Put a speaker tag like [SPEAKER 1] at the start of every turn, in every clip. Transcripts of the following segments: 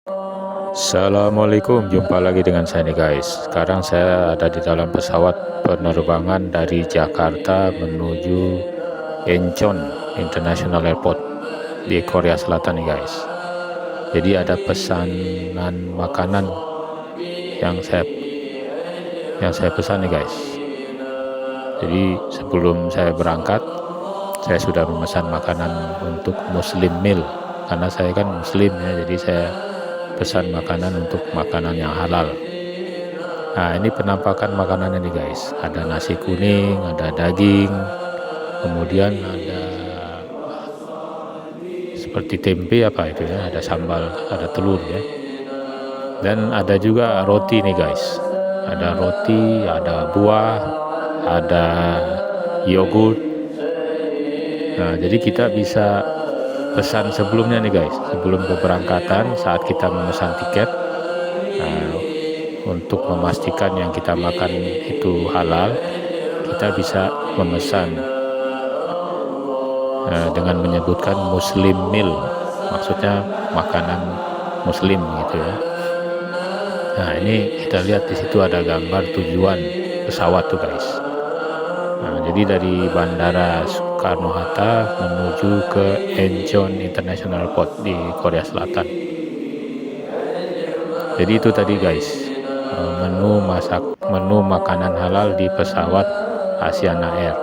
[SPEAKER 1] Assalamualaikum, jumpa lagi dengan saya nih guys. Sekarang saya ada di dalam pesawat penerbangan dari Jakarta menuju Incheon International Airport di Korea Selatan nih guys. Jadi ada pesanan makanan yang saya pesan nih guys. Jadi sebelum saya berangkat, saya sudah memesan makanan untuk Muslim meal karena saya kan Muslim ya, jadi saya pesan makanan untuk makanan yang halal. Nah, ini penampakan makanan ini guys. Ada nasi kuning, ada daging, kemudian ada seperti tempe apa itu ya, ada sambal, ada telur ya. Dan ada juga roti nih guys. Ada roti, ada buah, ada yogurt. Nah, jadi kita bisa pesan sebelumnya nih guys, sebelum keberangkatan saat kita memesan tiket. Nah, untuk memastikan yang kita makan itu halal, kita bisa memesan dengan menyebutkan Muslim meal, maksudnya makanan Muslim gitu ya. Nah, ini kita lihat di situ ada gambar tujuan pesawat tuh guys. Nah, jadi dari Bandara Soekarno-Hatta menuju ke Incheon International Airport di Korea Selatan. Jadi itu tadi guys, menu makanan halal di pesawat Asiana Air.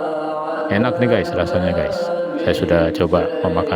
[SPEAKER 1] Enak nih guys rasanya guys. Saya sudah coba memakan.